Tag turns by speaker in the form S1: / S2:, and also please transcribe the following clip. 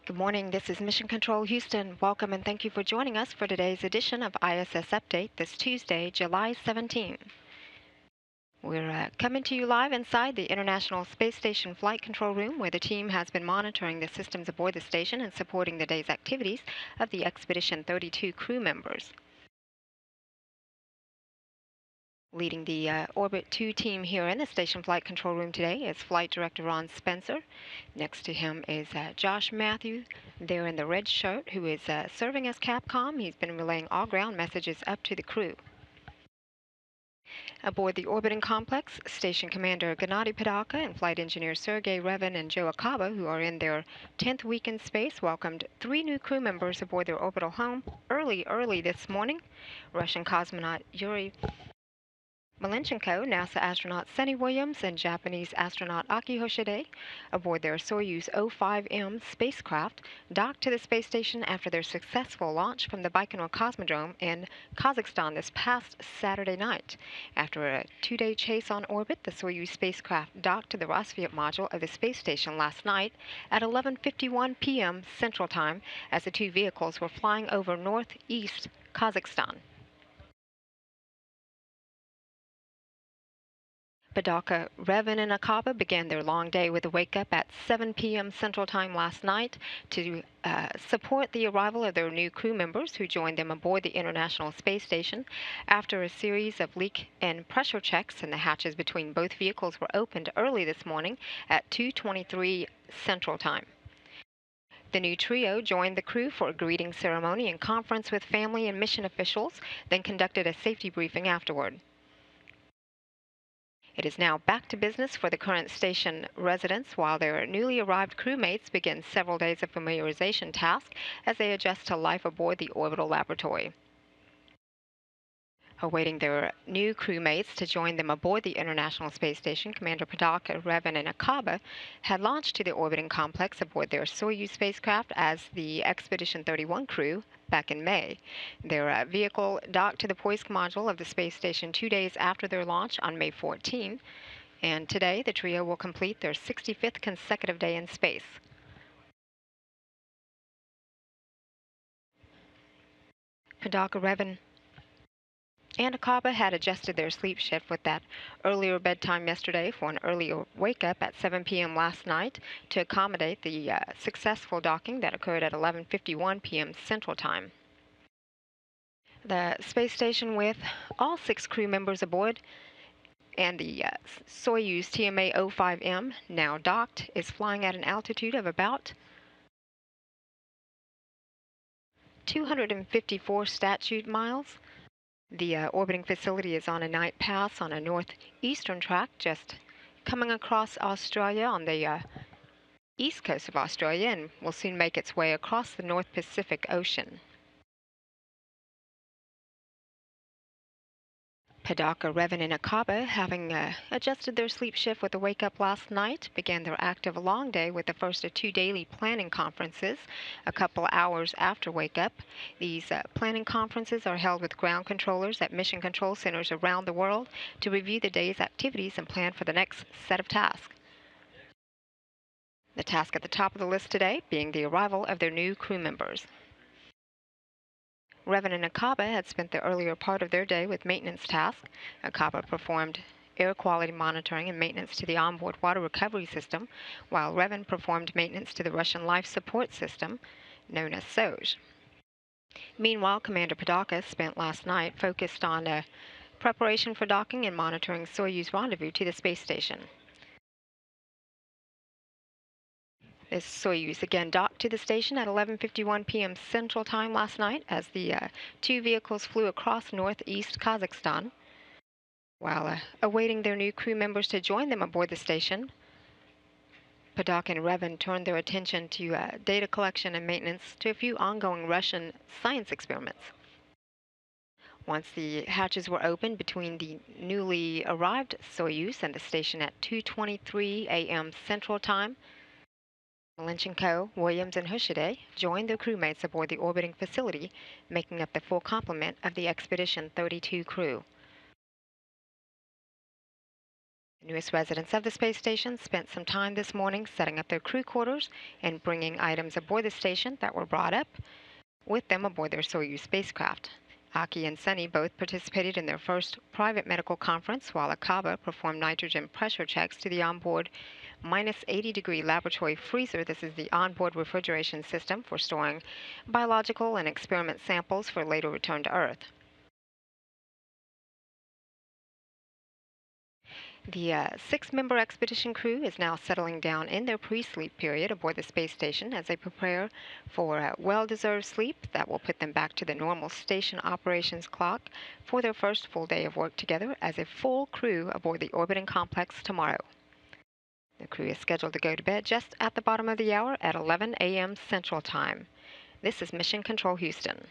S1: Good morning. This is Mission Control Houston. Welcome and thank you for joining us for today's edition of ISS Update this Tuesday, July 17. We're coming to you live inside the International Space Station Flight Control Room, where the team has been monitoring the systems aboard the station and supporting the day's activities of the Expedition 32 crew members. Leading the Orbit 2 team here in the Station Flight Control Room today is Flight Director Ron Spencer. Next to him is Josh Matthew, there in the red shirt, who is serving as Capcom. He's been relaying all ground messages up to the crew. Aboard the orbiting complex, Station Commander Gennady Padalka and Flight Engineer Sergei Revin and Joe Akaba, who are in their 10th week in space, welcomed 3 new crew members aboard their orbital home early this morning. Russian cosmonaut Yuri Malenchenko, NASA astronaut Sunny Williams, and Japanese astronaut Aki Hoshide aboard their Soyuz 05M spacecraft docked to the space station after their successful launch from the Baikonur Cosmodrome in Kazakhstan this past Saturday night. After a 2-day chase on orbit, the Soyuz spacecraft docked to the Rassvet module of the space station last night at 11:51 p.m. Central Time as the 2 vehicles were flying over northeast Kazakhstan. Padalka, Revin, and Akaba began their long day with a wake-up at 7 p.m. Central Time last night to support the arrival of their new crew members who joined them aboard the International Space Station. After a series of leak and pressure checks, and the hatches between both vehicles were opened early this morning at 2:23 Central Time. The new trio joined the crew for a greeting ceremony and conference with family and mission officials, then conducted a safety briefing afterward. It is now back to business for the current station residents while their newly arrived crewmates begin several days of familiarization tasks as they adjust to life aboard the orbital laboratory. Awaiting their new crewmates to join them aboard the International Space Station, Commander Padalka, Revin, and Akaba had launched to the orbiting complex aboard their Soyuz spacecraft as the Expedition 31 crew back in May. Their vehicle docked to the Poisk module of the space station 2 days after their launch on May 14, and today the trio will complete their 65th consecutive day in space. Padalka, Revin, and Akaba had adjusted their sleep shift with that earlier bedtime yesterday for an earlier wake-up at 7 p.m. last night to accommodate the successful docking that occurred at 11:51 p.m. Central Time. The space station, with all 6 crew members aboard and the Soyuz TMA-05M now docked, is flying at an altitude of about 254 statute miles. The orbiting facility is on a night pass on a northeastern track, just coming across Australia on the east coast of Australia, and will soon make its way across the North Pacific Ocean. Padalka, Revin, and Akaba, having adjusted their sleep shift with a wake-up last night, began their active long day with the first of 2 daily planning conferences a couple hours after wake-up. These planning conferences are held with ground controllers at mission control centers around the world to review the day's activities and plan for the next set of tasks. The task at the top of the list today being the arrival of their new crew members. Revin and Akaba had spent the earlier part of their day with maintenance tasks. Akaba performed air quality monitoring and maintenance to the onboard water recovery system, while Revin performed maintenance to the Russian life support system, known as SOJ. Meanwhile, Commander Padalka spent last night focused on preparation for docking and monitoring Soyuz rendezvous to the space station. This Soyuz again docked to the station at 11:51 p.m. Central Time last night as the 2 vehicles flew across northeast Kazakhstan. While awaiting their new crew members to join them aboard the station, Padalka and Revin turned their attention to data collection and maintenance to a few ongoing Russian science experiments. Once the hatches were opened between the newly arrived Soyuz and the station at 2:23 a.m. Central Time, Malenchenko, Williams, and Hoshide joined their crewmates aboard the orbiting facility, making up the full complement of the Expedition 32 crew. The newest residents of the space station spent some time this morning setting up their crew quarters and bringing items aboard the station that were brought up with them aboard their Soyuz spacecraft. Aki and Sunny both participated in their first private medical conference, while Akaba performed nitrogen pressure checks to the onboard minus 80-degree laboratory freezer. This is the onboard refrigeration system for storing biological and experiment samples for later return to Earth. The six-member expedition crew is now settling down in their pre-sleep period aboard the space station as they prepare for well-deserved sleep that will put them back to the normal station operations clock for their first full day of work together as a full crew aboard the orbiting complex tomorrow. The crew is scheduled to go to bed just at the bottom of the hour at 11 a.m. Central Time. This is Mission Control Houston.